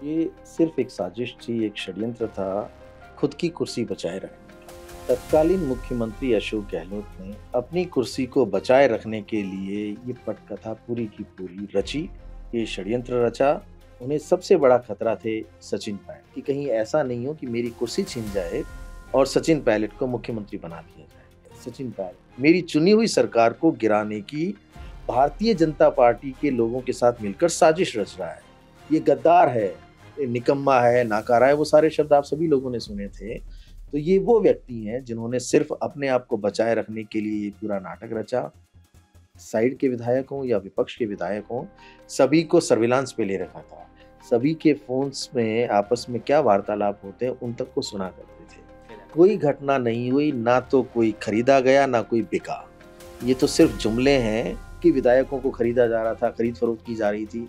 ये सिर्फ एक साजिश थी, एक षड्यंत्र था, खुद की कुर्सी बचाए रखने का। तत्कालीन मुख्यमंत्री अशोक गहलोत ने अपनी कुर्सी को बचाए रखने के लिए ये पटकथा पूरी की पूरी रची, ये षड्यंत्र रचा। उन्हें सबसे बड़ा खतरा थे सचिन पायलट कि कहीं ऐसा नहीं हो कि मेरी कुर्सी छिन जाए और सचिन पायलट को मुख्यमंत्री बना दिया जाए। सचिन पायलट मेरी चुनी हुई सरकार को गिराने की भारतीय जनता पार्टी के लोगों के साथ मिलकर साजिश रच रहा है। ये गद्दार है, ये निकम्मा है, नाकारा है, वो सारे शब्द आप सभी लोगों ने सुने थे। तो ये वो व्यक्ति हैं जिन्होंने सिर्फ अपने आप को बचाए रखने के लिए ये पूरा नाटक रचा। साइड के विधायक हों या विपक्ष के विधायक हों, सभी को सर्विलांस पे ले रखा था। सभी के फ़ोन्स में आपस में क्या वार्तालाप होते हैं, उन तक को सुना करते थे। कोई घटना नहीं हुई, ना तो कोई खरीदा गया, ना कोई बिका। ये तो सिर्फ जुमले हैं कि विधायकों को खरीदा जा रहा था, खरीद-फरोख्त की जा रही थी।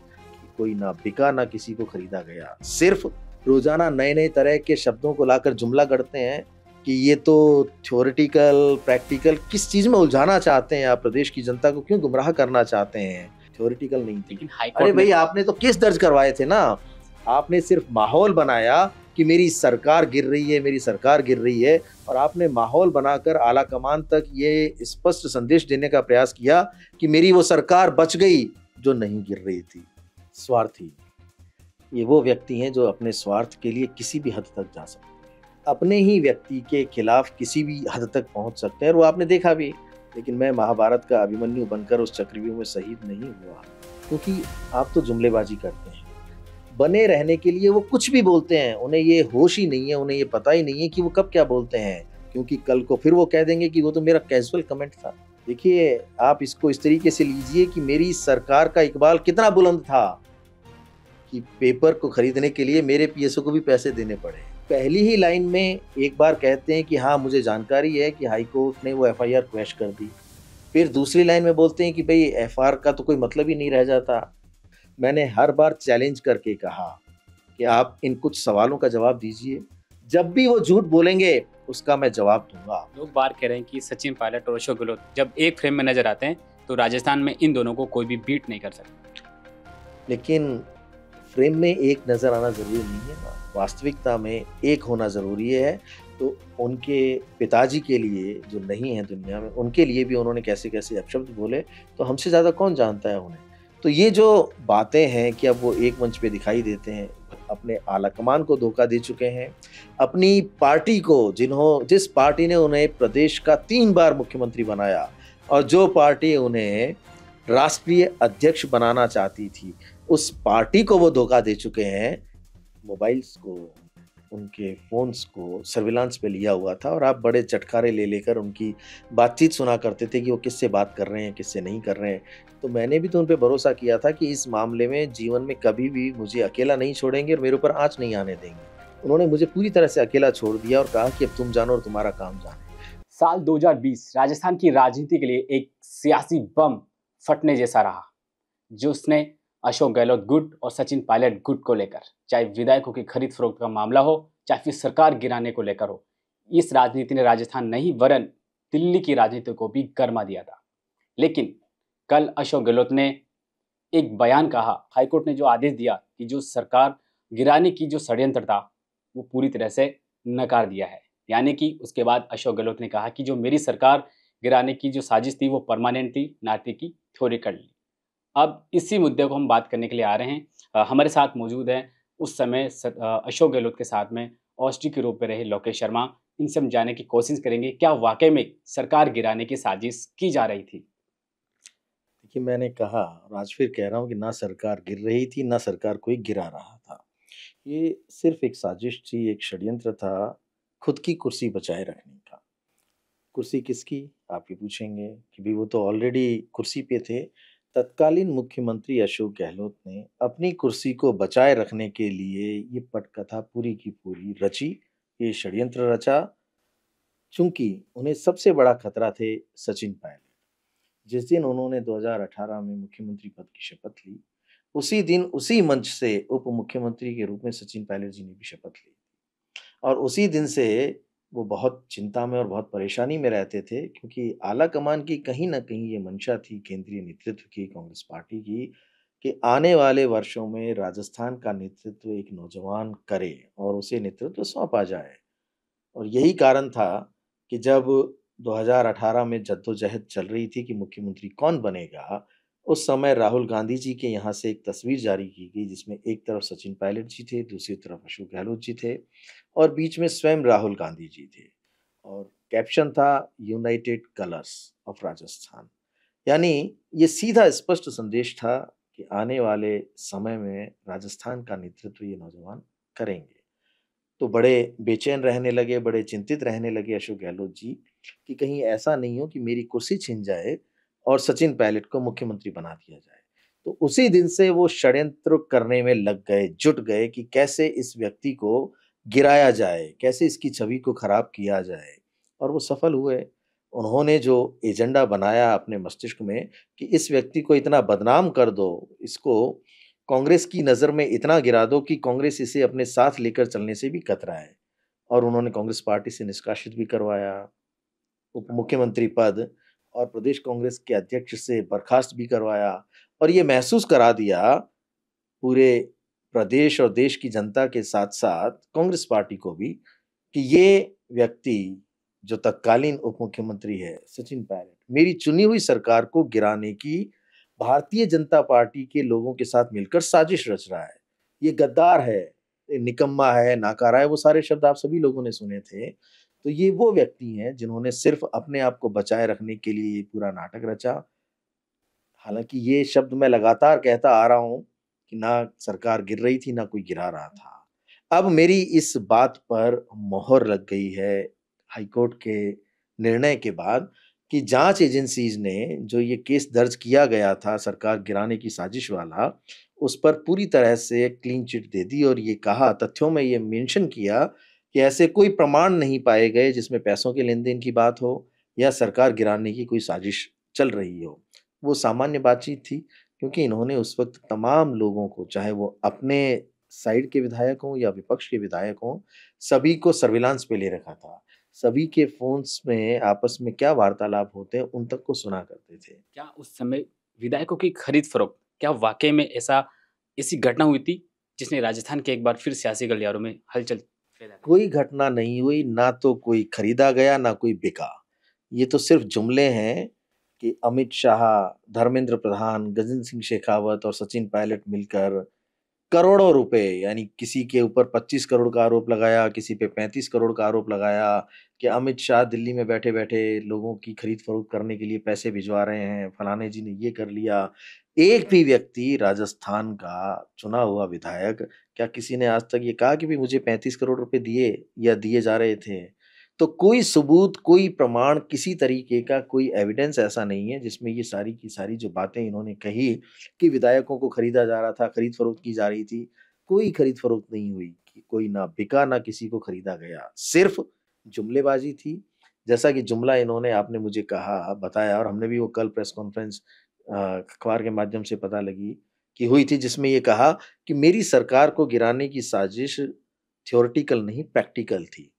कोई ना बिका, ना किसी को खरीदा गया। सिर्फ रोज़ाना नए-नए तरह के शब्दों को लाकर जुमला गढ़ते हैं कि ये तो थ्योरेटिकल, प्रैक्टिकल किस चीज़ में उलझाना चाहते हैं आप प्रदेश की जनता को क्यों गुमराह करना चाहते हैं? थ्योरेटिकल नहीं थी। लेकिन अरे हाईकोर्ट में भई आपने तो केस दर्ज करवाए थे ना। आपने सिर्फ माहौल बनाया कि मेरी सरकार गिर रही है, मेरी सरकार गिर रही है और आपने माहौल बनाकर आला कमान तक ये स्पष्ट संदेश देने का प्रयास किया कि मेरी वो सरकार बच गई जो नहीं गिर रही थी। स्वार्थी, ये वो व्यक्ति हैं जो अपने स्वार्थ के लिए किसी भी हद तक जा सकते हैं। अपने ही व्यक्ति के खिलाफ किसी भी हद तक पहुंच सकते हैं और वो आपने देखा भी। लेकिन मैं महाभारत का अभिमन्यु बनकर उस चक्रव्यूह में शहीद नहीं हुआ, क्योंकि आप तो जुमलेबाजी करते हैं। बने रहने के लिए वो कुछ भी बोलते हैं, उन्हें ये होश ही नहीं है, उन्हें ये पता ही नहीं है कि वो कब क्या बोलते हैं, क्योंकि कल को फिर वो कह देंगे कि वो तो मेरा कैज़ुअल कमेंट था। देखिए, आप इसको इस तरीके से लीजिए कि मेरी सरकार का इकबाल कितना बुलंद था कि पेपर को खरीदने के लिए मेरे पीएसओ को भी पैसे देने पड़े। पहली ही लाइन में एक बार कहते हैं कि हाँ, मुझे जानकारी है कि हाई कोर्ट ने वो एफआईआर क्वैश कर दी। फिर दूसरी लाइन में बोलते हैं कि भई एफआईआर का तो कोई मतलब ही नहीं रह जाता। मैंने हर बार चैलेंज करके कहा कि आप इन कुछ सवालों का जवाब दीजिए। जब भी वो झूठ बोलेंगे, उसका मैं जवाब दूँगा। लोग बात कह रहे हैं कि सचिन पायलट और अशोक गहलोत जब एक फ्रेम में नजर आते हैं तो राजस्थान में इन दोनों को कोई भी बीट नहीं कर सकता। लेकिन फ्रेम में एक नज़र आना ज़रूरी नहीं है ना, वास्तविकता में एक होना ज़रूरी है। तो उनके पिताजी के लिए जो नहीं है दुनिया में, उनके लिए भी उन्होंने कैसे-कैसे अपशब्द बोले, तो हमसे ज़्यादा कौन जानता है उन्हें। तो ये जो बातें हैं कि अब वो एक मंच पे दिखाई देते हैं, अपने आलाकमान को धोखा दे चुके हैं, अपनी पार्टी को जिस पार्टी ने उन्हें प्रदेश का 3 बार मुख्यमंत्री बनाया और जो पार्टी उन्हें राष्ट्रीय अध्यक्ष बनाना चाहती थी, उस पार्टी को वो धोखा दे चुके हैं। मोबाइल्स को, उनके फ़ोन्स को सर्विलांस पे लिया हुआ था और आप बड़े चटखारे ले लेकर उनकी बातचीत सुना करते थे कि वो किससे बात कर रहे हैं, किससे नहीं कर रहे हैं। तो मैंने भी तो उन पे भरोसा किया था कि इस मामले में जीवन में कभी भी मुझे अकेला नहीं छोड़ेंगे और मेरे ऊपर आँच नहीं आने देंगे। उन्होंने मुझे पूरी तरह से अकेला छोड़ दिया और कहा कि अब तुम जानो और तुम्हारा काम जाने। साल 2020 राजस्थान की राजनीति के लिए एक सियासी बम फटने जैसा रहा, जो उसने अशोक गहलोत गुट और सचिन पायलट गुट को लेकर, चाहे विधायकों की खरीद फरोख्त का मामला हो, चाहे फिर सरकार गिराने को लेकर हो, इस राजनीति ने राजस्थान नहीं वरन दिल्ली की राजनीति को भी गरमा दिया था। लेकिन कल अशोक गहलोत ने एक बयान कहा, हाईकोर्ट ने जो आदेश दिया कि जो सरकार गिराने की जो षड्यंत्र था वो पूरी तरह से नकार दिया है। यानी कि उसके बाद अशोक गहलोत ने कहा कि जो मेरी सरकार गिराने की जो साजिश थी वो परमानेंट थी, ना कि थ्योरिकल। अब इसी मुद्दे को हम बात करने के लिए आ रहे हैं। हमारे साथ मौजूद हैं उस समय अशोक गहलोत के साथ में ऑस्ट्री के रूप में रहे लोकेश शर्मा। इनसे हम जानने की कोशिश करेंगे क्या वाकई में सरकार गिराने की साजिश की जा रही थी। देखिए, मैंने कहा और आज फिर कह रहा हूँ कि ना सरकार गिर रही थी, ना सरकार कोई गिरा रहा था। ये सिर्फ एक साजिश थी, एक षड्यंत्र था, खुद की कुर्सी बचाए रखने का। कुर्सी किसकी? आप ये पूछेंगे कि भई वो तो ऑलरेडी कुर्सी पे थे। तत्कालीन मुख्यमंत्री अशोक गहलोत ने अपनी कुर्सी को बचाए रखने के लिए ये पटकथा पूरी की पूरी रची, ये षड्यंत्र रचा। चूँकि उन्हें सबसे बड़ा खतरा थे सचिन पायलट। जिस दिन उन्होंने 2018 में मुख्यमंत्री पद की शपथ ली, उसी दिन उसी मंच से उप मुख्यमंत्री के रूप में सचिन पायलट जी ने भी शपथ ली। और उसी दिन से वो बहुत चिंता में और बहुत परेशानी में रहते थे, क्योंकि आला कमान की कहीं न कहीं ये मंशा थी केंद्रीय नेतृत्व की, कांग्रेस पार्टी की कि आने वाले वर्षों में राजस्थान का नेतृत्व एक नौजवान करे और उसे नेतृत्व सौंपा जाए। और यही कारण था कि जब 2018 में जद्दोजहद चल रही थी कि मुख्यमंत्री कौन बनेगा, उस समय राहुल गांधी जी के यहाँ से एक तस्वीर जारी की गई जिसमें एक तरफ सचिन पायलट जी थे, दूसरी तरफ अशोक गहलोत जी थे और बीच में स्वयं राहुल गांधी जी थे। और कैप्शन था यूनाइटेड कलर्स ऑफ राजस्थान। यानी ये सीधा स्पष्ट संदेश था कि आने वाले समय में राजस्थान का नेतृत्व ये नौजवान करेंगे। तो बड़े बेचैन रहने लगे, बड़े चिंतित रहने लगे अशोक गहलोत जी कि कहीं ऐसा नहीं हो कि मेरी कुर्सी छिन जाए और सचिन पायलट को मुख्यमंत्री बना दिया जाए। तो उसी दिन से वो षड्यंत्र करने में लग गए, जुट गए कि कैसे इस व्यक्ति को गिराया जाए, कैसे इसकी छवि को खराब किया जाए और वो सफल हुए। उन्होंने जो एजेंडा बनाया अपने मस्तिष्क में कि इस व्यक्ति को इतना बदनाम कर दो, इसको कांग्रेस की नज़र में इतना गिरा दो कि कांग्रेस इसे अपने साथ लेकर चलने से भी कतराए और उन्होंने कांग्रेस पार्टी से निष्कासित भी करवाया, उप मुख्यमंत्री पद और प्रदेश कांग्रेस के अध्यक्ष से बर्खास्त भी करवाया और ये महसूस करा दिया पूरे प्रदेश और देश की जनता के साथ-साथ कांग्रेस पार्टी को भी कि ये व्यक्ति जो तत्कालीन उप मुख्यमंत्री है सचिन पायलट, मेरी चुनी हुई सरकार को गिराने की भारतीय जनता पार्टी के लोगों के साथ मिलकर साजिश रच रहा है। ये गद्दार है, ये निकम्मा है, नाकारा है, वो सारे शब्द आप सभी लोगों ने सुने थे। तो ये वो व्यक्ति हैं जिन्होंने सिर्फ़ अपने आप को बचाए रखने के लिए ये पूरा नाटक रचा। हालाँकि ये शब्द मैं लगातार कहता आ रहा हूँ कि ना सरकार गिर रही थी, ना कोई गिरा रहा था। अब मेरी इस बात पर मोहर लग गई है हाईकोर्ट के निर्णय के बाद कि जाँच एजेंसीज़ ने जो ये केस दर्ज किया गया था सरकार गिराने की साजिश वाला, उस पर पूरी तरह से क्लीन चिट दे दी और ये कहा तथ्यों में ये मेंशन किया कि ऐसे कोई प्रमाण नहीं पाए गए जिसमें पैसों के लेन-देन की बात हो या सरकार गिराने की कोई साजिश चल रही हो। वो सामान्य बातचीत थी क्योंकि इन्होंने उस वक़्त तमाम लोगों को, चाहे वो अपने साइड के विधायक हों या विपक्ष के विधायक हों, सभी को सर्विलांस पे ले रखा था। सभी के फ़ोन्स में आपस में क्या वार्तालाप होते हैं, उन तक को सुना करते थे। क्या उस समय विधायकों की खरीद-फरोख्त क्या वाक़ई में ऐसी घटना हुई थी, जिसने राजस्थान के एक बार फिर सियासी गलियारों में हलचल पैदा कर दी? कोई घटना नहीं हुई, ना तो कोई खरीदा गया, ना कोई बिका। ये तो सिर्फ़ जुमले हैं कि अमित शाह, धर्मेंद्र प्रधान, गजेंद्र सिंह शेखावत और सचिन पायलट मिलकर करोड़ों रुपए यानी किसी के ऊपर 25 करोड़ का आरोप लगाया, किसी पे 35 करोड़ का आरोप लगाया कि अमित शाह दिल्ली में बैठे-बैठे लोगों की खरीद-फरोख्त करने के लिए पैसे भिजवा रहे हैं, फलाने जी ने ये कर लिया। एक भी व्यक्ति राजस्थान का चुना हुआ विधायक, क्या किसी ने आज तक ये कहा कि भई मुझे 35 करोड़ रुपए दिए या दिए जा रहे थे? तो कोई सबूत, कोई प्रमाण, किसी तरीके का कोई एविडेंस ऐसा नहीं है जिसमें ये सारी की सारी जो बातें इन्होंने कही कि विधायकों को खरीदा जा रहा था, खरीद-फरोख्त की जा रही थी। कोई खरीद-फरोख्त नहीं हुई, कि कोई ना बिका, ना किसी को खरीदा गया। सिर्फ़ जुमलेबाज़ी थी। जैसा कि जुमला इन्होंने आपने मुझे कहा, बताया और हमने भी वो कल प्रेस कॉन्फ्रेंस अखबार के माध्यम से पता लगी कि हुई थी जिसमें ये कहा कि मेरी सरकार को गिराने की साजिश थ्योरेटिकल नहीं प्रैक्टिकल थी।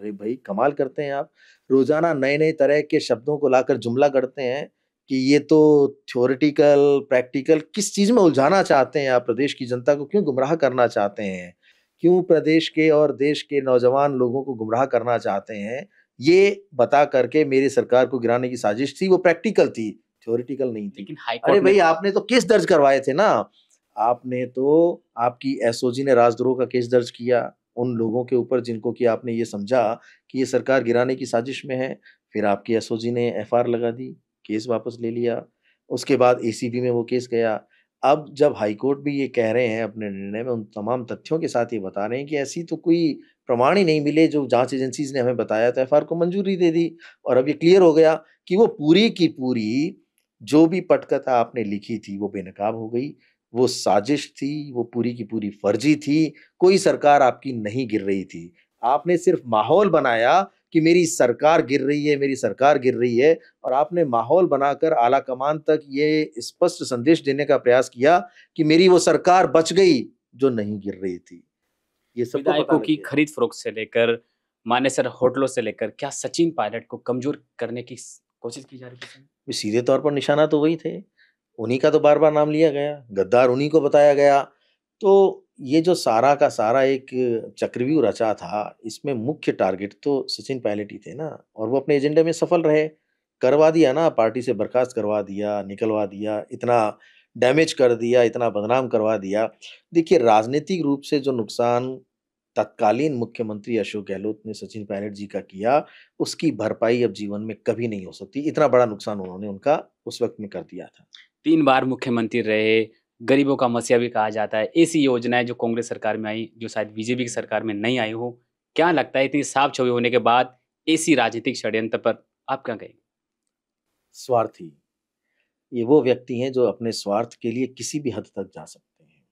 अरे भाई कमाल करते हैं आप। रोज़ाना नए-नए तरह के शब्दों को लाकर जुमला गढ़ते हैं कि ये तो थ्योरेटिकल, प्रैक्टिकल किस चीज़ में उलझाना चाहते हैं आप प्रदेश की जनता को क्यों गुमराह करना चाहते हैं? क्यों प्रदेश के और देश के नौजवान लोगों को गुमराह करना चाहते हैं? ये बता कर के मेरी सरकार को गिराने की साजिश थी, वो प्रैक्टिकल थी, थ्योरेटिकल नहीं थी। लेकिन अरे हाईकोर्ट ने भई आपने तो केस दर्ज करवाए थे ना। आपने तो आपकी एसओजी ने राजद्रोह का केस दर्ज किया, उन लोगों के ऊपर जिनको कि आपने ये समझा कि ये सरकार गिराने की साजिश में है। फिर आपकी एसओजी ने एफआईआर लगा दी, केस वापस ले लिया। उसके बाद एसीबी में वो केस गया। अब जब हाईकोर्ट भी ये कह रहे हैं अपने निर्णय में उन तमाम तथ्यों के साथ ये बता रहे हैं कि ऐसी तो कोई प्रमाण ही नहीं मिले जो जाँच एजेंसीज़ ने हमें बताया तो एफआईआर को मंजूरी दे दी और अब ये क्लियर हो गया कि वो पूरी की पूरी जो भी पटकथा आपने लिखी थी वो बेनकाब हो गई। वो साजिश थी, वो पूरी की पूरी फर्जी थी, कोई सरकार आपकी नहीं गिर रही थी। आपने सिर्फ़ माहौल बनाया कि मेरी सरकार गिर रही है, मेरी सरकार गिर रही है और आपने माहौल बनाकर आला कमान तक ये स्पष्ट संदेश देने का प्रयास किया कि मेरी वो सरकार बच गई, जो नहीं गिर रही थी। ये सबको पता विधायकों लग की गया। खरीद-फरोख्त से लेकर मानेसर होटलों से लेकर क्या सचिन पायलट को कमज़ोर करने की कोशिश की जा रही थी? सीधे तौर पर निशाना तो वही थे। उन्हीं का तो बार-बार नाम लिया गया, गद्दार उन्हीं को बताया गया। तो ये जो सारा का सारा एक चक्रव्यूह रचा था, इसमें मुख्य टारगेट तो सचिन पायलट ही थे ना, और वो अपने एजेंडे में सफल रहे। करवा दिया ना, पार्टी से बर्खास्त करवा दिया, निकलवा दिया, इतना डैमेज कर दिया, इतना बदनाम करवा दिया। देखिए, राजनीतिक रूप से जो नुकसान तत्कालीन मुख्यमंत्री अशोक गहलोत ने सचिन पायलट जी का किया, उसकी भरपाई अब जीवन में कभी नहीं हो सकती। इतना बड़ा नुकसान उन्होंने उनका उस वक़्त में कर दिया था। 3 बार मुख्यमंत्री रहे, गरीबों का मसीहा भी कहा जाता है। ऐसी योजनाएँ जो कांग्रेस सरकार में आई, जो शायद बीजेपी की सरकार में नहीं आई हो। क्या लगता है इतनी साफ छवि होने के बाद ऐसी राजनीतिक षड्यंत्र पर आप क्या कहेंगे? स्वार्थी, ये वो व्यक्ति हैं जो अपने स्वार्थ के लिए किसी भी हद तक जा सकते हैं।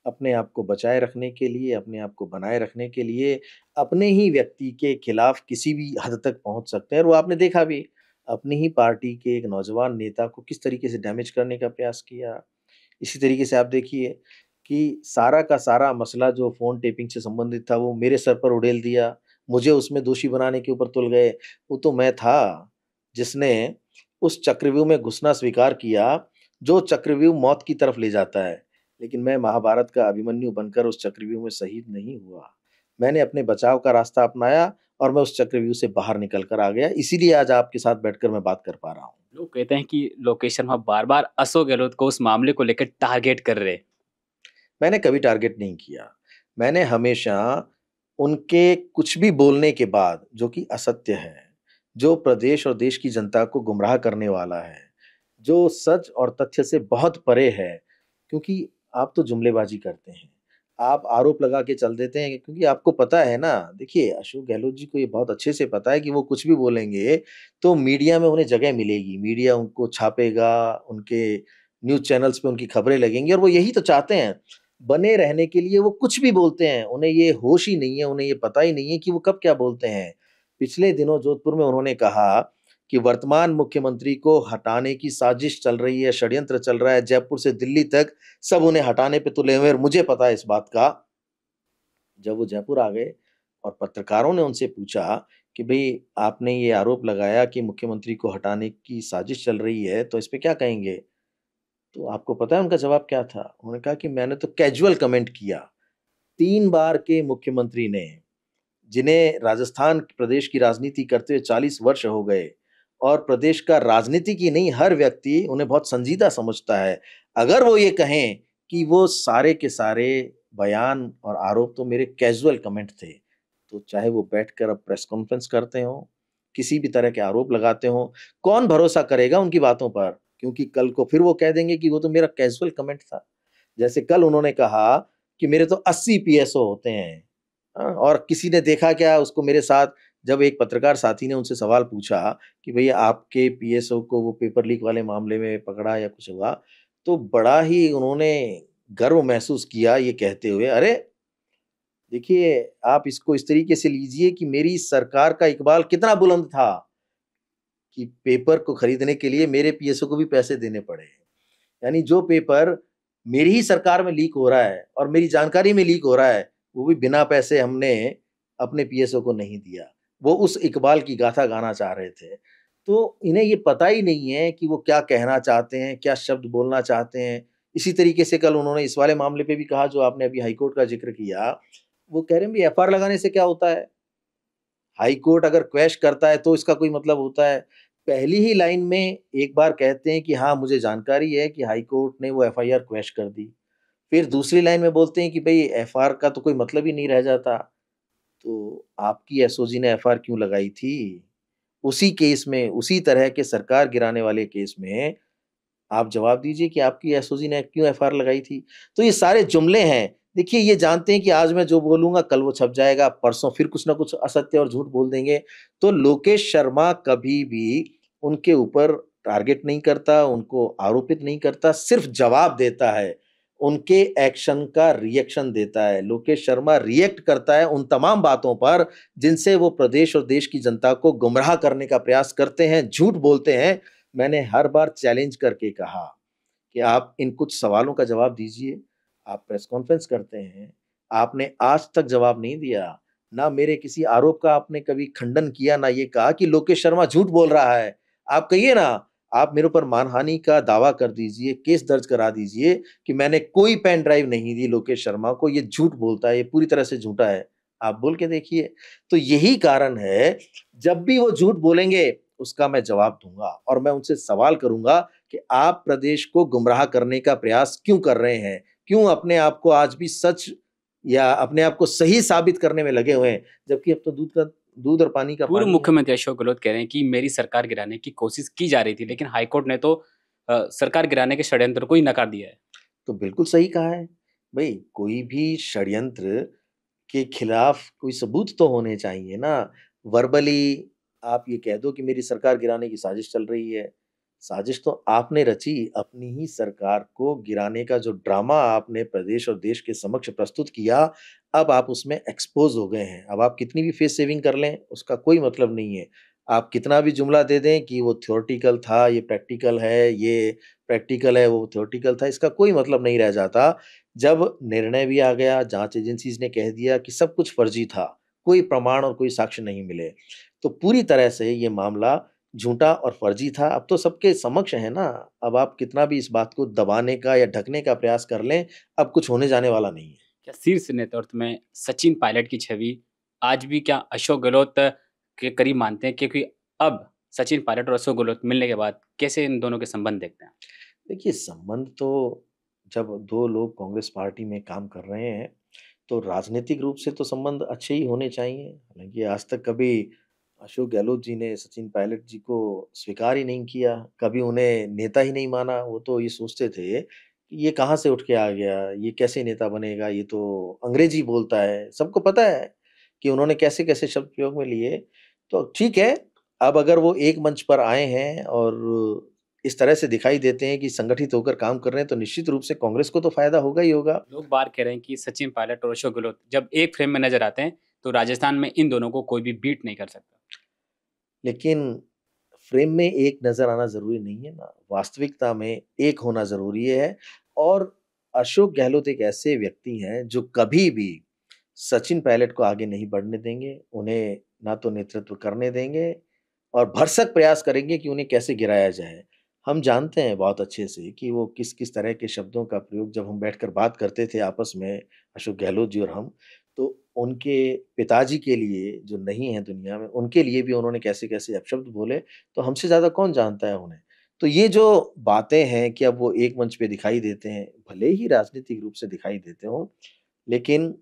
अपने आप को बचाए रखने के लिए, अपने आप को बनाए रखने के लिए, अपने ही व्यक्ति के खिलाफ किसी भी हद तक पहुँच सकते हैं, और वो आपने देखा भी, अपनी ही पार्टी के एक नौजवान नेता को किस तरीके से डैमेज करने का प्रयास किया। इसी तरीके से आप देखिए कि सारा का सारा मसला जो फ़ोन टेपिंग से संबंधित था, वो मेरे सर पर उड़ेल दिया। मुझे उसमें दोषी बनाने के ऊपर तुल गए। वो तो मैं था, जिसने उस चक्रव्यूह में घुसना स्वीकार किया, जो चक्रव्यूह मौत की तरफ ले जाता है। लेकिन मैं महाभारत का अभिमन्यु बनकर उस चक्रव्यूह में शहीद नहीं हुआ। मैंने अपने बचाव का रास्ता अपनाया और मैं उस चक्रव्यूह से बाहर निकल कर आ गया। इसीलिए आज आपके साथ बैठकर मैं बात कर पा रहा हूँ। लोग कहते हैं कि लोकेश शर्मा बार-बार अशोक गहलोत को उस मामले को लेकर टारगेट कर रहे हैं। मैंने कभी टारगेट नहीं किया। मैंने हमेशा उनके कुछ भी बोलने के बाद, जो कि असत्य है, जो प्रदेश और देश की जनता को गुमराह करने वाला है, जो सच और तथ्य से बहुत परे है, क्योंकि आप तो जुमलेबाज़ी करते हैं। आप आरोप लगा के चल देते हैं, क्योंकि आपको पता है ना, देखिए अशोक गहलोत जी को ये बहुत अच्छे से पता है कि वो कुछ भी बोलेंगे, तो मीडिया में उन्हें जगह मिलेगी। मीडिया उनको छापेगा, उनके न्यूज़ चैनल्स पे उनकी खबरें लगेंगी, और वो यही तो चाहते हैं। बने रहने के लिए वो कुछ भी बोलते हैं, उन्हें ये होश ही नहीं है, उन्हें ये पता ही नहीं है कि वो कब क्या बोलते हैं। पिछले दिनों जोधपुर में उन्होंने कहा कि वर्तमान मुख्यमंत्री को हटाने की साजिश चल रही है, षड्यंत्र चल रहा है, जयपुर से दिल्ली तक सब उन्हें हटाने पे तुले हुए हैं, और मुझे पता है इस बात का। जब वो जयपुर आ गए और पत्रकारों ने उनसे पूछा कि भई आपने ये आरोप लगाया कि मुख्यमंत्री को हटाने की साजिश चल रही है, तो इस पे क्या कहेंगे? तो आपको पता है उनका जवाब क्या था? उन्होंने कहा कि मैंने तो कैजुअल कमेंट किया। 3 बार के मुख्यमंत्री ने, जिन्हें राजस्थान प्रदेश की राजनीति करते हुए 40 वर्ष हो गए, और प्रदेश का राजनीतिक ही नहीं, हर व्यक्ति उन्हें बहुत संजीदा समझता है। अगर वो ये कहें कि वो सारे के सारे बयान और आरोप तो मेरे कैजुअल कमेंट थे, तो चाहे वो बैठकर अब प्रेस कॉन्फ्रेंस करते हों, किसी भी तरह के आरोप लगाते हों, कौन भरोसा करेगा उनकी बातों पर? क्योंकि कल को फिर वो कह देंगे कि वो तो मेरा कैजुअल कमेंट था। जैसे कल उन्होंने कहा कि मेरे तो 80 पीएसओ होते हैं। और किसी ने देखा क्या उसको मेरे साथ, जब एक पत्रकार साथी ने उनसे सवाल पूछा कि भैया आपके पीएसओ को वो पेपर लीक वाले मामले में पकड़ा या कुछ हुआ, तो बड़ा ही उन्होंने गर्व महसूस किया ये कहते हुए, अरे! देखिए, आप इसको इस तरीके से लीजिए कि मेरी सरकार का इकबाल कितना बुलंद था कि पेपर को खरीदने के लिए मेरे पीएसओ को भी पैसे देने पड़े। यानी जो पेपर मेरी ही सरकार में लीक हो रहा है और मेरी जानकारी में लीक हो रहा है, वो भी बिना पैसे हमने अपने पीएसओ को नहीं दिया। वो उस इकबाल की गाथा गाना चाह रहे थे। तो इन्हें ये पता ही नहीं है कि वो क्या कहना चाहते हैं, क्या शब्द बोलना चाहते हैं। इसी तरीके से कल उन्होंने इस वाले मामले पे भी कहा जो आपने अभी हाई कोर्ट का ज़िक्र किया। वो कह रहे हैं भई एफआईआर लगाने से क्या होता है? हाई कोर्ट अगर क्वैश करता है तो इसका कोई मतलब होता है। पहली ही लाइन में एक बार कहते हैं कि हाँ, मुझे जानकारी है कि हाई कोर्ट ने वो एफआईआर क्वैश कर दी। फिर दूसरी लाइन में बोलते हैं कि भई एफआईआर का तो कोई मतलब ही नहीं रह जाता। तो आपकी एसओजी ने एफआईआर क्यों लगाई थी? उसी केस में, उसी तरह के सरकार गिराने वाले केस में आप जवाब दीजिए कि आपकी एसओजी ने क्यों एफआईआर लगाई थी? तो ये सारे जुमले हैं। देखिए, ये जानते हैं कि आज मैं जो बोलूँगा कल वो छप जाएगा, परसों फिर कुछ न कुछ असत्य और झूठ बोल देंगे। तो लोकेश शर्मा कभी भी उनके ऊपर टारगेट नहीं करता, उनको आरोपित नहीं करता, सिर्फ़ जवाब देता है। उनके एक्शन का रिएक्शन देता है। लोकेश शर्मा रिएक्ट करता है उन तमाम बातों पर जिनसे वो प्रदेश और देश की जनता को गुमराह करने का प्रयास करते हैं, झूठ बोलते हैं। मैंने हर बार चैलेंज करके कहा कि आप इन कुछ सवालों का जवाब दीजिए। आप प्रेस कॉन्फ्रेंस करते हैं, आपने आज तक जवाब नहीं दिया। ना मेरे किसी आरोप का आपने कभी खंडन किया, ना ये कहा कि लोकेश शर्मा झूठ बोल रहा है। आप कहिए ना आप मेरे ऊपर मानहानि का दावा कर दीजिए, केस दर्ज करा दीजिए कि मैंने कोई पेन ड्राइव नहीं दी लोकेश शर्मा को, ये झूठ बोलता है, ये पूरी तरह से झूठा है। आप बोल के देखिए। तो यही कारण है, जब भी वो झूठ बोलेंगे, उसका मैं जवाब दूँगा और मैं उनसे सवाल करूँगा कि आप प्रदेश को गुमराह करने का प्रयास क्यों कर रहे हैं? क्यों अपने आप को आज भी सच या अपने आप को सही साबित करने में लगे हुए हैं? जबकि अब तो दूध और पानी का पूर्व पानी है। मुख्यमंत्री अशोक गहलोत कह रहे हैं कि मेरी सरकार गिराने की कोशिश की जा रही थी, लेकिन हाईकोर्ट ने तो सरकार गिराने के षड्यंत्र को ही नकार दिया है। तो बिल्कुल सही कहा है। भई कोई भी षड्यंत्र के खिलाफ कोई सबूत तो होने चाहिए ना। वर्बली आप ये कह दो कि मेरी सरकार गिराने की साजिश चल रही है। साजिश तो आपने रची, अपनी ही सरकार को गिराने का जो ड्रामा आपने प्रदेश और देश के समक्ष प्रस्तुत किया, अब आप उसमें एक्सपोज़ हो गए हैं। अब आप कितनी भी फेस सेविंग कर लें, उसका कोई मतलब नहीं है। आप कितना भी जुमला दे दें कि वो थ्योरेटिकल था, ये प्रैक्टिकल है, ये प्रैक्टिकल है, वो थ्योरेटिकल था, इसका कोई मतलब नहीं रह जाता। जब निर्णय भी आ गया, जाँच एजेंसीज़ ने कह दिया कि सब कुछ फर्जी था, कोई प्रमाण और कोई साक्ष्य नहीं मिले, तो पूरी तरह से ये मामला झूठा और फर्जी था। अब तो सबके समक्ष है ना, अब आप कितना भी इस बात को दबाने का या ढकने का प्रयास कर लें, अब कुछ होने जाने वाला नहीं है। क्या शीर्ष नेतृत्व में सचिन पायलट की छवि आज भी क्या अशोक गहलोत के करीब मानते हैं? क्योंकि अब सचिन पायलट और अशोक गहलोत मिलने के बाद कैसे इन दोनों के संबंध देखते हैं? देखिए, संबंध तो जब 2 लोग कांग्रेस पार्टी में काम कर रहे हैं, तो राजनीतिक रूप से तो संबंध अच्छे ही होने चाहिए। हालाँकि आज तक कभी अशोक गहलोत जी ने सचिन पायलट जी को स्वीकार ही नहीं किया, कभी उन्हें नेता ही नहीं माना। वो तो ये सोचते थे कि ये कहाँ से उठ के आ गया, ये कैसे नेता बनेगा, ये तो अंग्रेजी बोलता है। सबको पता है कि उन्होंने कैसे-कैसे शब्द प्रयोग में लिए। तो ठीक है, अब अगर वो एक मंच पर आए हैं और इस तरह से दिखाई देते हैं कि संगठित होकर काम कर रहे हैं, तो निश्चित रूप से कांग्रेस को तो फ़ायदा होगा ही होगा। लोग बार कह रहे हैं कि सचिन पायलट और अशोक गहलोत जब एक फ्रेम में नजर आते हैं, तो राजस्थान में इन दोनों को कोई भी बीट नहीं कर सकता। लेकिन फ्रेम में एक नज़र आना ज़रूरी नहीं है ना, वास्तविकता में एक होना ज़रूरी है और अशोक गहलोत एक ऐसे व्यक्ति हैं जो कभी भी सचिन पायलट को आगे नहीं बढ़ने देंगे, उन्हें ना तो नेतृत्व करने देंगे और भरसक प्रयास करेंगे कि उन्हें कैसे गिराया जाए। हम जानते हैं बहुत अच्छे से कि वो किस-किस तरह के शब्दों का प्रयोग जब हम बैठकर बात करते थे आपस में, अशोक गहलोत जी और हम, तो उनके पिताजी के लिए जो नहीं है दुनिया में, उनके लिए भी उन्होंने कैसे-कैसे अपशब्द बोले, तो हमसे ज़्यादा कौन जानता है उन्हें। तो ये जो बातें हैं कि अब वो एक मंच पे दिखाई देते हैं, भले ही राजनीतिक रूप से दिखाई देते हों, लेकिन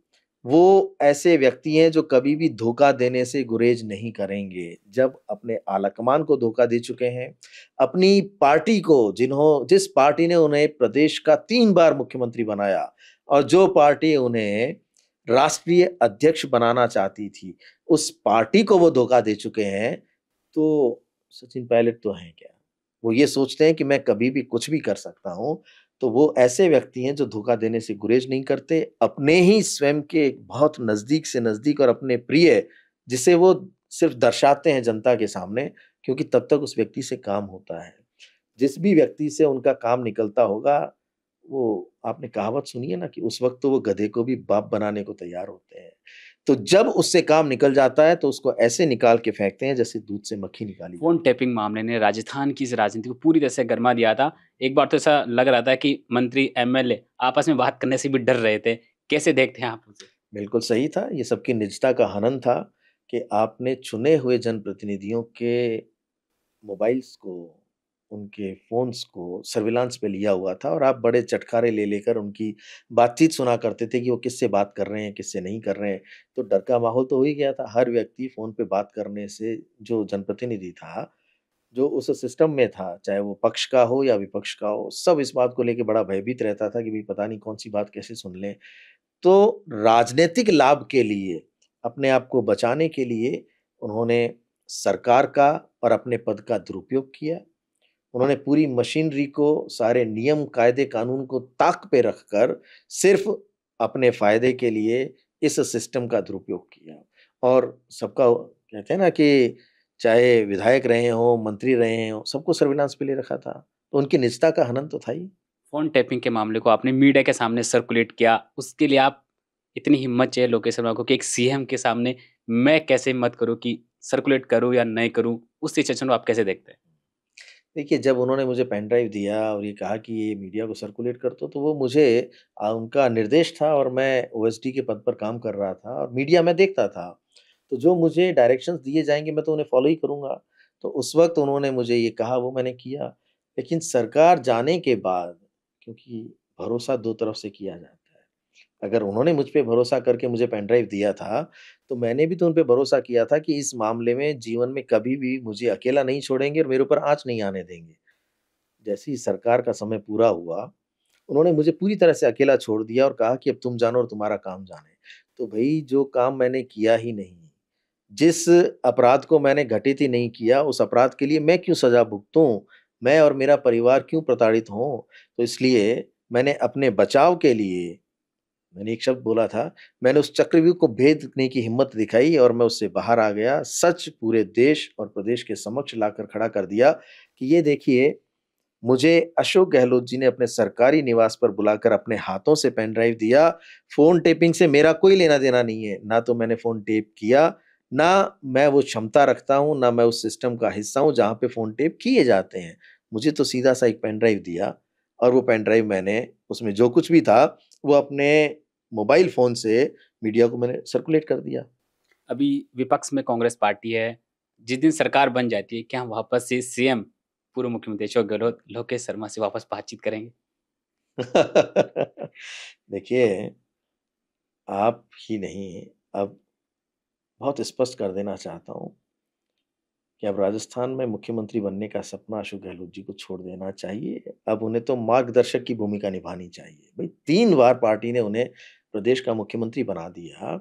वो ऐसे व्यक्ति हैं जो कभी भी धोखा देने से गुरेज नहीं करेंगे। जब अपने आलाकमान को धोखा दे चुके हैं, अपनी पार्टी को जिस पार्टी ने उन्हें प्रदेश का 3 बार मुख्यमंत्री बनाया और जो पार्टी उन्हें राष्ट्रीय अध्यक्ष बनाना चाहती थी, उस पार्टी को वो धोखा दे चुके हैं, तो सचिन पायलट तो हैं क्या? वो ये सोचते हैं कि मैं कभी भी कुछ भी कर सकता हूँ, तो वो ऐसे व्यक्ति हैं जो धोखा देने से गुरेज नहीं करते, अपने ही स्वयं के बहुत नज़दीक से नज़दीक और अपने प्रिय, जिसे वो सिर्फ़ दर्शाते हैं जनता के सामने, क्योंकि तब तक उस व्यक्ति से काम होता है। जिस भी व्यक्ति से उनका काम निकलता होगा, वो आपने कहावत सुनी है ना कि उस वक़्त तो वो गधे को भी बाप बनाने को तैयार होते हैं। तो जब उससे काम निकल जाता है, तो उसको ऐसे निकाल के फेंकते हैं जैसे दूध से मक्खी निकाली फ़ोन जाती है। टैपिंग मामले ने राजस्थान की इस राजनीति को पूरी तरह से गरमा दिया था। एक बार तो ऐसा लग रहा था कि मंत्री, एमएलए आपस में बात करने से भी डर रहे थे। कैसे देखते हैं आप उसे? बिल्कुल सही था, ये सबकी निजता का हनन था कि आपने चुने हुए जनप्रतिनिधियों के मोबाइल्स को, उनके फ़ोन्स को सर्विलांस पे लिया हुआ था और आप बड़े चटखारे ले लेकर उनकी बातचीत सुना करते थे कि वो किससे बात कर रहे हैं, किससे नहीं कर रहे हैं। तो डर का माहौल तो हो ही गया था। हर व्यक्ति फ़ोन पे बात करने से जो जनप्रतिनिधि था, जो उस सिस्टम में था, चाहे वो पक्ष का हो या विपक्ष का हो, सब इस बात को लेके बड़ा भयभीत रहता था कि भई पता नहीं कौन-सी बात कैसे सुन लें। तो राजनीतिक लाभ के लिए, अपने आप को बचाने के लिए उन्होंने सरकार का और अपने पद का दुरुपयोग किया। उन्होंने पूरी मशीनरी को, सारे नियम, कायदे, कानून को ताक पे रखकर सिर्फ़ अपने फ़ायदे के लिए इस सिस्टम का दुरुपयोग किया। और सबका कहते हैं ना कि चाहे विधायक रहे हों, मंत्री रहे हों, सबको सर्विलांस पे ले रखा था। तो उनकी निजता का हनन तो था ही। फ़ोन टैपिंग के मामले को आपने मीडिया के सामने सर्कुलेट किया, उसके लिए आप इतनी हिम्मत चाहिए लोकेश शर्मा को कि एक सीएम के सामने मैं कैसे हिम्मत करूँ कि सर्कुलेट करूँ या नहीं करूँ? उस सिचुएशन को आप कैसे देखते हैं? देखिए, जब उन्होंने मुझे पेन ड्राइव दिया और ये कहा कि ये मीडिया को सर्कुलेट कर दो, तो वो मुझे उनका निर्देश था और मैं ओएसडी के पद पर काम कर रहा था और मीडिया मैं देखता था। तो जो मुझे डायरेक्शंस दिए जाएँगे, मैं तो उन्हें फ़ॉलो ही करूँगा। तो उस वक़्त उन्होंने मुझे ये कहा, वो मैंने किया। लेकिन सरकार जाने के बाद, क्योंकि भरोसा 2 तरफ से किया जाता है। अगर उन्होंने मुझ पे भरोसा करके मुझे पेन ड्राइव दिया था, तो मैंने भी तो उन पे भरोसा किया था कि इस मामले में जीवन में कभी भी मुझे अकेला नहीं छोड़ेंगे और मेरे ऊपर आँच नहीं आने देंगे। जैसे ही सरकार का समय पूरा हुआ, उन्होंने मुझे पूरी तरह से अकेला छोड़ दिया और कहा कि अब तुम जानो और तुम्हारा काम जाने। तो भई जो काम मैंने किया ही नहीं, जिस अपराध को मैंने घटित ही नहीं किया, उस अपराध के लिए मैं क्यों सज़ा भुगतूँ? मैं और मेरा परिवार क्यों प्रताड़ित हों? तो इसलिए मैंने अपने बचाव के लिए मैंने एक शब्द बोला था, मैंने उस चक्रव्यूह को भेदने की हिम्मत दिखाई और मैं उससे बाहर आ गया। सच पूरे देश और प्रदेश के समक्ष लाकर खड़ा कर दिया कि ये देखिए, मुझे अशोक गहलोत जी ने अपने सरकारी निवास पर बुलाकर अपने हाथों से पेन ड्राइव दिया। फ़ोन टेपिंग से मेरा कोई लेना-देना नहीं है। ना तो मैंने फ़ोन टेप किया, ना मैं वो क्षमता रखता हूँ, ना मैं उस सिस्टम का हिस्सा हूँ जहाँ पे फ़ोन टेप किए जाते हैं। मुझे तो सीधा-सा एक पेन ड्राइव दिया और वो पेन ड्राइव मैंने उसमें जो कुछ भी था, वो अपने मोबाइल फ़ोन से मीडिया को मैंने सर्कुलेट कर दिया। अभी विपक्ष में कांग्रेस पार्टी है। जिस दिन सरकार बन जाती है, क्या हम वापस से सीएम पूर्व मुख्यमंत्री अशोक गहलोत, लोकेश शर्मा से वापस बातचीत करेंगे? देखिए, आप ही नहीं, अब बहुत स्पष्ट कर देना चाहता हूँ कि अब राजस्थान में मुख्यमंत्री बनने का सपना अशोक गहलोत जी को छोड़ देना चाहिए। अब उन्हें तो मार्गदर्शक की भूमिका निभानी चाहिए। भई 3 बार पार्टी ने उन्हें प्रदेश का मुख्यमंत्री बना दिया,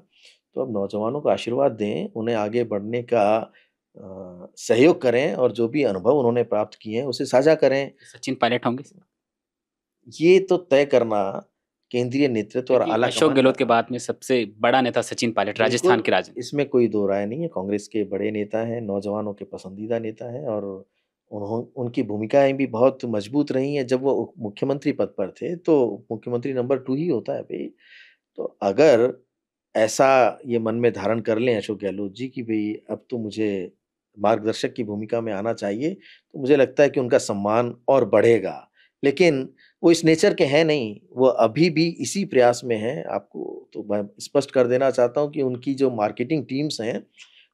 तो अब नौजवानों को आशीर्वाद दें, उन्हें आगे बढ़ने का सहयोग करें और जो भी अनुभव उन्होंने प्राप्त किए हैं, उसे साझा करें। सचिन पायलट होंगे? ये तो तय करना केंद्रीय नेतृत्व और क्योंकि आला अशोक कमान का गहलोत के काम बाद में सबसे बड़ा नेता सचिन पायलट राजस्थान बिल्कुल, के राजनीति। इसमें कोई दो राय नहीं है, कांग्रेस के बड़े नेता हैं, नौजवानों के पसंदीदा नेता हैं और उनकी भूमिकाएँ भी बहुत मजबूत रही हैं। जब वो मुख्यमंत्री पद पर थे, तो मुख्यमंत्री नंबर 2 ही होता है भई। तो अगर ऐसा ये मन में धारण कर लें अशोक गहलोत जी कि भई अब तो मुझे मार्गदर्शक की भूमिका में आना चाहिए, तो मुझे लगता है कि उनका सम्मान और बढ़ेगा। लेकिन वो इस नेचर के हैं नहीं, वो अभी भी इसी प्रयास में हैं। आपको तो मैं स्पष्ट कर देना चाहता हूँ कि उनकी जो मार्केटिंग टीम्स हैं,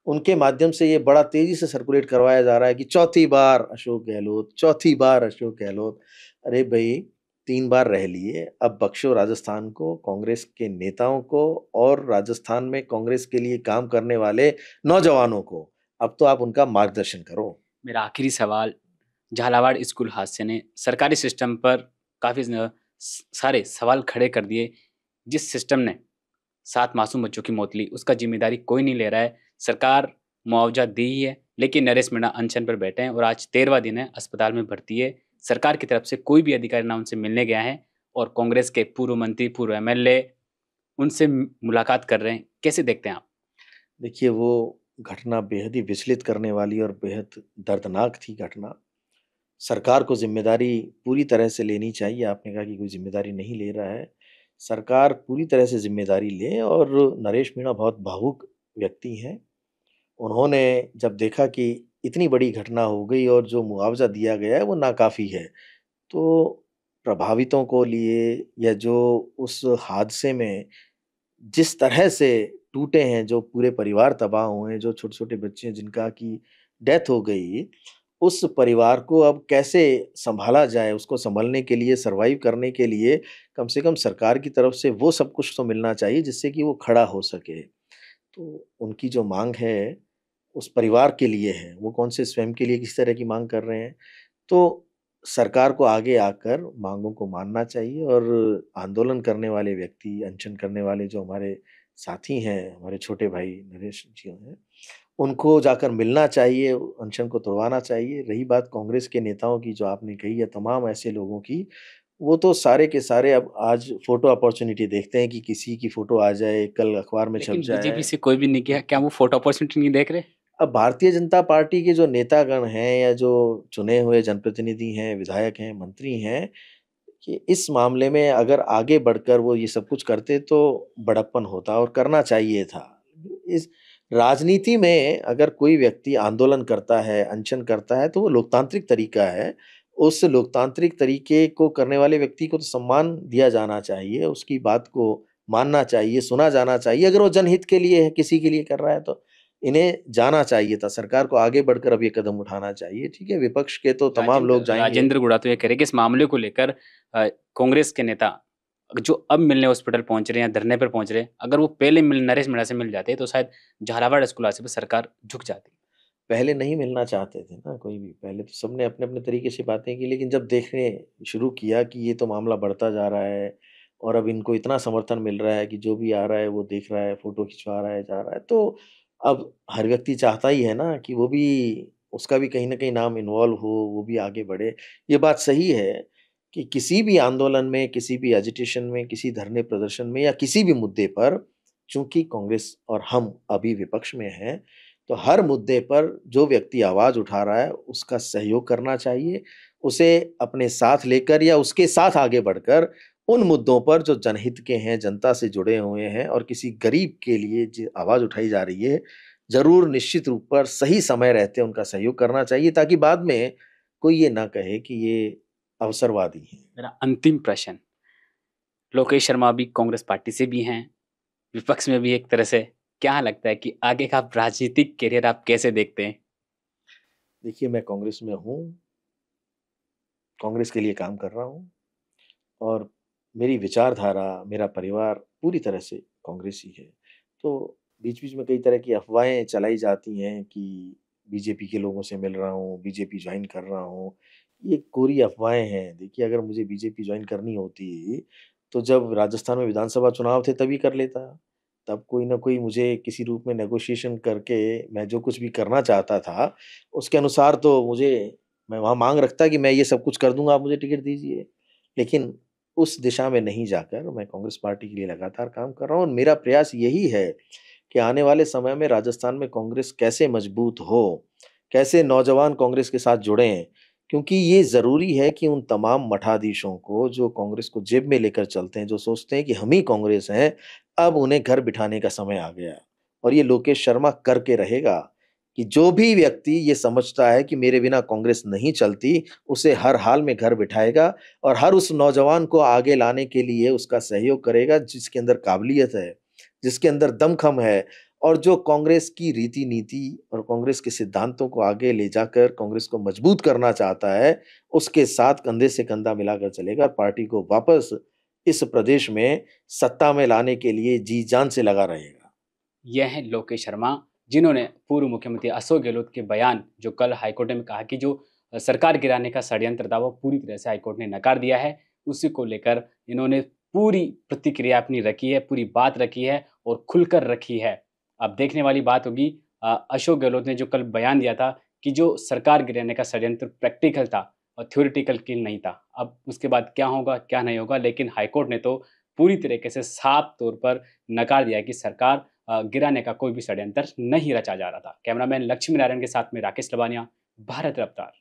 उनके माध्यम से ये बड़ा तेज़ी से सर्कुलेट करवाया जा रहा है कि चौथी बार अशोक गहलोत, चौथी बार अशोक गहलोत। अरे भई 3 बार रह लिए, अब बख्शो राजस्थान को, कांग्रेस के नेताओं को और राजस्थान में कांग्रेस के लिए काम करने वाले नौजवानों को। अब तो आप उनका मार्गदर्शन करो। मेरा आखिरी सवाल, झालावाड़ स्कूल हादसे ने सरकारी सिस्टम पर काफ़ी सारे सवाल खड़े कर दिए। जिस सिस्टम ने 7 मासूम बच्चों की मौत ली, उसका ज़िम्मेदारी कोई नहीं ले रहा है। सरकार मुआवज़ा दी ही है, लेकिन नरेश मीणा अनशन पर बैठे हैं और आज 13वां दिन है, अस्पताल में भर्ती है। सरकार की तरफ से कोई भी अधिकारी ना उनसे मिलने गया है और कांग्रेस के पूर्व मंत्री, पूर्व एमएलए उनसे मुलाकात कर रहे हैं। कैसे देखते हैं आप? देखिए, वो घटना बेहद ही विचलित करने वाली और बेहद दर्दनाक थी घटना। सरकार को ज़िम्मेदारी पूरी तरह से लेनी चाहिए। आपने कहा कि कोई ज़िम्मेदारी नहीं ले रहा है। सरकार पूरी तरह से ज़िम्मेदारी ले और नरेश मीणा बहुत भावुक व्यक्ति हैं। उन्होंने जब देखा कि इतनी बड़ी घटना हो गई और जो मुआवज़ा दिया गया है वो नाकाफ़ी है, तो प्रभावितों को लिए या जो उस हादसे में जिस तरह से टूटे हैं, जो पूरे परिवार तबाह हुए हैं, जो छोटे-छोटे बच्चे हैं जिनका की डेथ हो गई, उस परिवार को अब कैसे सँभाला जाए, उसको सँभलने के लिए, सर्वाइव करने के लिए कम से कम सरकार की तरफ से वो सब कुछ तो मिलना चाहिए जिससे कि वो खड़ा हो सके। तो उनकी जो माँग है, उस परिवार के लिए है, वो कौन से स्वयं के लिए किसी तरह की माँग कर रहे हैं। तो सरकार को आगे आकर माँगों को मानना चाहिए और आंदोलन करने वाले व्यक्ति, अनशन करने वाले जो हमारे साथी हैं, हमारे छोटे भाई नरेश जी हैं, उनको जाकर मिलना चाहिए, अनशन को तोड़वाना चाहिए। रही बात कांग्रेस के नेताओं की जो आपने कही है, तमाम ऐसे लोगों की, वो तो सारे के सारे अब आज फ़ोटो अपॉर्च्युनिटी देखते हैं कि किसी की फ़ोटो आ जाए, कल अखबार में छप लेकिन बीजेपी जाए। से कोई भी नहीं गया, क्या वो फोटो अपॉर्चुनिटी नहीं देख रहे? अब भारतीय जनता पार्टी के जो नेतागण हैं या जो चुने हुए जनप्रतिनिधि हैं, विधायक हैं, मंत्री हैं, कि इस मामले में अगर आगे बढ़कर वो ये सब कुछ करते तो बड़प्पन होता और करना चाहिए था। इस राजनीति में अगर कोई व्यक्ति आंदोलन करता है, अनशन करता है, तो वो लोकतांत्रिक तरीका है। उस लोकतांत्रिक तरीके को करने वाले व्यक्ति को तो सम्मान दिया जाना चाहिए, उसकी बात को मानना चाहिए, सुना जाना चाहिए। अगर वो जनहित के लिए है, किसी के लिए कर रहा है, तो इन्हें जाना चाहिए था। सरकार को आगे बढ़कर अब ये कदम उठाना चाहिए। ठीक है, विपक्ष के तो तमाम लोग जाएँगे। राजेंद्र गुड़ा तो ये कह रहे हैं कि इस मामले को लेकर कांग्रेस के नेता जो अब मिलने हॉस्पिटल पहुंच रहे हैं, धरने पर पहुंच रहे हैं, अगर वो पहले नरेश मीणा से मिल जाते तो शायद झालावाड़ स्कूल पर सरकार झुक जाती। पहले नहीं मिलना चाहते थे ना कोई भी, पहले तो सबने अपने-अपने तरीके से बातें की, लेकिन जब देखने शुरू किया कि ये तो मामला बढ़ता जा रहा है और अब इनको इतना समर्थन मिल रहा है कि जो भी आ रहा है वो देख रहा है, फ़ोटो खिंचवा रहा है, जा रहा है, तो अब हर व्यक्ति चाहता ही है ना कि वो भी उसका भी कहीं न कहीं नाम इन्वॉल्व हो, वो भी आगे बढ़े। ये बात सही है कि किसी भी आंदोलन में, किसी भी एजिटेशन में, किसी धरने प्रदर्शन में या किसी भी मुद्दे पर, चूँकि कांग्रेस और हम अभी विपक्ष में हैं, तो हर मुद्दे पर जो व्यक्ति आवाज़ उठा रहा है, उसका सहयोग करना चाहिए। उसे अपने साथ लेकर या उसके साथ आगे बढ़कर उन मुद्दों पर जो जनहित के हैं, जनता से जुड़े हुए हैं और किसी गरीब के लिए जो आवाज़ उठाई जा रही है, ज़रूर निश्चित रूप पर सही समय रहते उनका सहयोग करना चाहिए, ताकि बाद में कोई ये ना कहे कि ये अवसरवादी हैं। मेरा अंतिम प्रश्न, लोकेश शर्मा भी कांग्रेस पार्टी से भी हैं, विपक्ष में भी एक तरह से, क्या लगता है कि आगे का राजनीतिक करियर आप कैसे देखते हैं? देखिए, मैं कांग्रेस में हूँ, कांग्रेस के लिए काम कर रहा हूँ और मेरी विचारधारा, मेरा परिवार पूरी तरह से कांग्रेसी है। तो बीच-बीच में कई तरह की अफ़वाहें चलाई जाती हैं कि बीजेपी के लोगों से मिल रहा हूँ, बीजेपी जॉइन कर रहा हूँ। ये कोरी अफ़वाहें हैं। देखिए, अगर मुझे बीजेपी जॉइन करनी होती, तो जब राजस्थान में विधानसभा चुनाव थे तभी कर लेता। तब कोई न कोई मुझे किसी रूप में नेगोशिएशन करके मैं जो कुछ भी करना चाहता था, उसके अनुसार तो मुझे मैं वहाँ माँग रखता कि मैं ये सब कुछ कर दूँगा, आप मुझे टिकट दीजिए। लेकिन उस दिशा में नहीं जाकर मैं कांग्रेस पार्टी के लिए लगातार काम कर रहा हूँ और मेरा प्रयास यही है कि आने वाले समय में राजस्थान में कांग्रेस कैसे मजबूत हो, कैसे नौजवान कांग्रेस के साथ जुड़ें। क्योंकि ये ज़रूरी है कि उन तमाम मठाधीशों को जो कांग्रेस को जेब में लेकर चलते हैं, जो सोचते हैं कि हम ही कांग्रेस हैं, अब उन्हें घर बिठाने का समय आ गया है। और ये लोकेश शर्मा करके रहेगा कि जो भी व्यक्ति ये समझता है कि मेरे बिना कांग्रेस नहीं चलती, उसे हर हाल में घर बिठाएगा और हर उस नौजवान को आगे लाने के लिए उसका सहयोग करेगा जिसके अंदर काबिलियत है, जिसके अंदर दमख़म है और जो कांग्रेस की रीति-नीति और कांग्रेस के सिद्धांतों को आगे ले जाकर कांग्रेस को मजबूत करना चाहता है, उसके साथ कंधे से कंधा मिलाकर चलेगा और पार्टी को वापस इस प्रदेश में सत्ता में लाने के लिए जी-जान से लगा रहेगा। यह है लोकेश शर्मा, जिन्होंने पूर्व मुख्यमंत्री अशोक गहलोत के बयान जो कल हाईकोर्ट में कहा कि जो सरकार गिराने का षड्यंत्र था वो पूरी तरह से हाईकोर्ट ने नकार दिया है, उसी को लेकर इन्होंने पूरी प्रतिक्रिया अपनी रखी है, पूरी बात रखी है और खुलकर रखी है। अब देखने वाली बात होगी, अशोक गहलोत ने जो कल बयान दिया था कि जो सरकार गिराने का षड्यंत्र प्रैक्टिकल था और थ्योरेटिकल की नहीं था। अब उसके बाद क्या होगा, क्या नहीं होगा, लेकिन हाईकोर्ट ने तो पूरी तरीके से साफ तौर पर नकार दिया कि सरकार गिराने का कोई भी षड्यंत्र नहीं रचा जा रहा था। कैमरामैन लक्ष्मी नारायण के साथ में राकेश लबानिया, भारत रफ्तार।